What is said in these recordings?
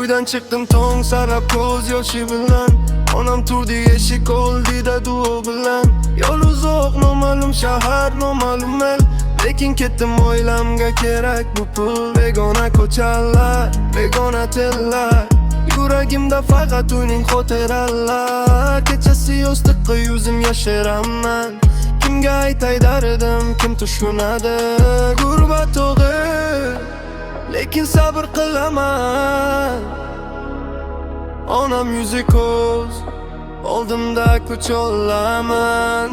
Uydan chiqdim tong sarab ko'z yoshi bilan. Onam turdi eshik oldida duo bilan. Yo'l uzoq, noma'lum shahar, noma'lum el. Lekin ketdim oilamga kerak bu pul. Begona ko'chalar, begona tillar. Yuragimda faqat uning xotiralar. Kechasi yostiqqa yuzim yashiraman. Kimga aytay dardim, kim tushunadi? Gurbat og'ir, lekin sabr qilaman. Onam yuzi ko'z, oldimda kuch olaman.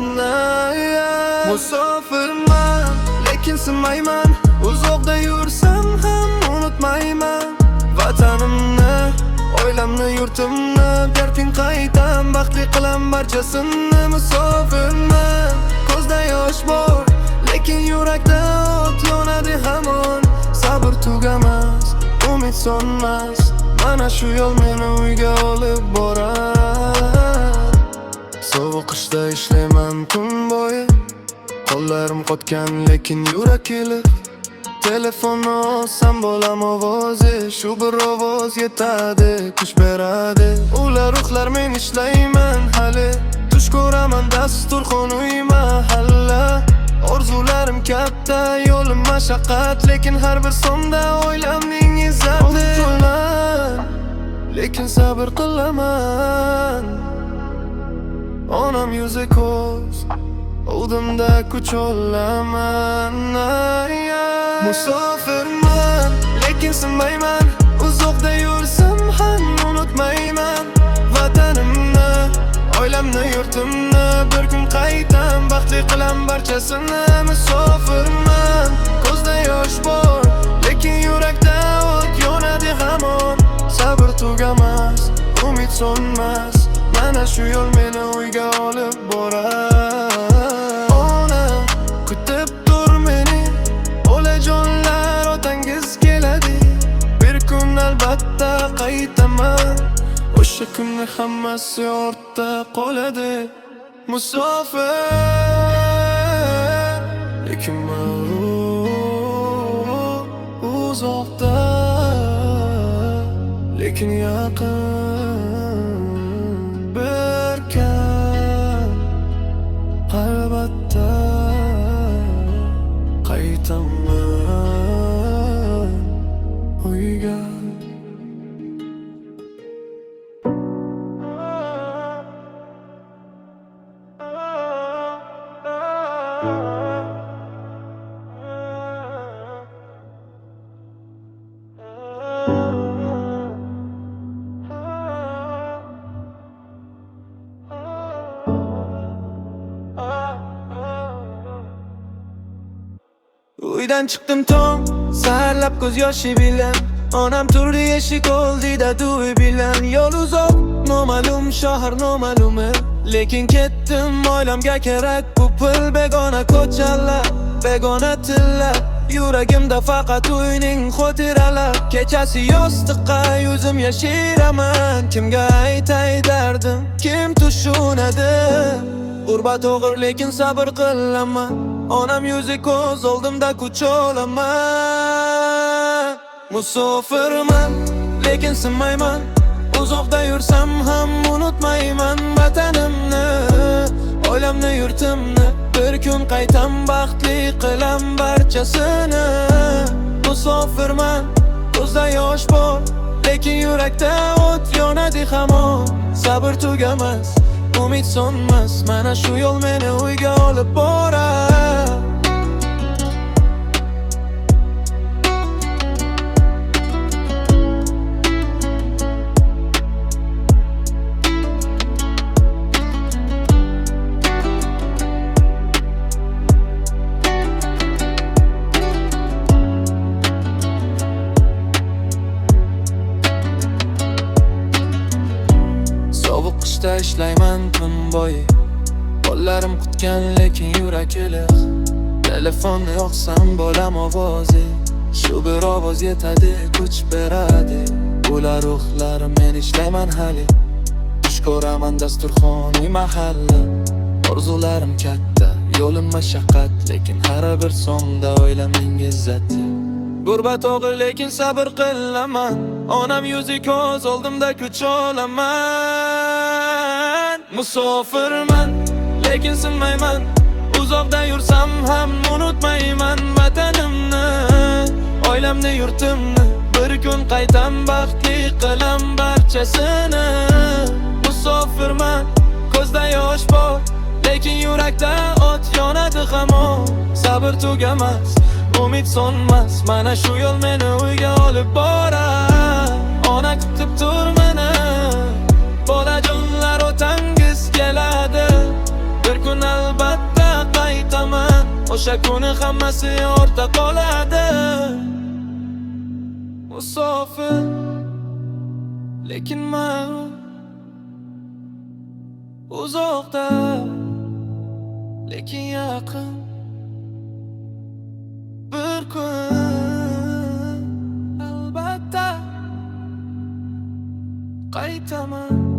Musofirman, lekin sinmayman. Uzoqda yursam ham unutmayman vatanimni, oilamni, yurtimni. Bir kun qaytam, baxtli qilam barchasini. Musofirman, ko'zda yosh bor, lekin yurakda o't yonadi hamon. Sabr tugamas, umid so'nmas. Mana shu yo'l meni uyga olib borar. Sovuq qishda ishlayman kun bo'yi. Qo'llarim qotgan, lekin yurak kelib. Telefonni olsam bo'lam ovozi. Shu bir ovoz yetadi, kuch beradi. Ular ruhlar, men ishlayman hali. Tush ko'raman dasturxon uy mahalla. Orzularim katta, yo'lim mashaqqat, lekin har bir sonda oilamning izzati. Lekin sabr qilaman. Onam yuzi ko'z, oldimda kuch olaman. Musofirman, lekin sinmayman. Uzoqda yursam ham unutmayman vatanimni, oilamni, yurtimni. Bir kun qaytam, baxtli qilam barchasini. Musofirman, ko'zda yosh bor, lekin yurakda o't yonadi hamon. Sabr tugamas, umid so'nmas. Mana shu yo'l meni uyga olib borar. Ona kutib tur meni, olajonlar, otangiz keladi. Bir kun albatta qaytaman. O'sha kunni hammasi ortda qoladi. Musofir, lekin mag'rur. Uzoqda, lekin yaqin. Bir kun albatta qaytaman uyga. Uydan chiqdim tong saharlab ko'z yoshi bilan. Onam turdi eshik oldida duo bilan. Yo'l uzoq, noma'lum shahar, noma'lum el. Lekin ketdim oilamga kerak bu pul. Begona ko'chalar, begona tillar. Yuragimda faqat uyning xotiralar. Kechasi yostiqqa yuzim yashiraman. Kimga aytay dardim, kim tushunadi? G'urbat og'ir, lekin sabr qilaman. Onam yuzi ko'z, oldimda kuch olaman. Musofirman, lekin sinmayman. Uzoqda yursam ham unutmayman vatanimni, oilamni, yurtimni. Bir kun qaytam, baxtli qilam barchasini. Musofirman, ko'zda yosh bor, lekin yurakda o't yonadi hamon. Sabr tugamas, umid so'nmas. Mana shu yo'l meni uyga olib borar. Sovuq qishda ishlayman kun bo'yi. Qo'llarim qutgan, lekin yurak iliq. Telefonni yoqsam bo'lam ovozi. Shu bir ovoz yetadi, kuch beradi. Ular ruhlar, men ishlayman hali. Tush ko'raman dasturxon uy mahalla. Orzularim katta, yo'lim mashaqqat, lekin har bir sonda oilamning izzati. G'urbat og'ir, lekin sabr qilaman. Onam yuzi ko'z oldimda kuch olaman. Musofirman, lekin sinmayman. Uzoqda yursam ham unutmayman vatanimni, oilamni, yurtimni. Bir kun qaytam, baxtli qilam barchasini. Musofirman, ko'zda yosh bor, lekin yurakda o't yonadi hamon. Sabr tugamas, umid so'nmas, mana shu yo'l meni uyga olib borar. Ona kutib tur meni, bolajonlar o'tangiz keladi. Bir kun albatta qaytaman, o'sha kuni hammasi ortda qoladi. Musofir, lekin men uzoqda, lekin yaqin. Bir kun albatta qaytaman.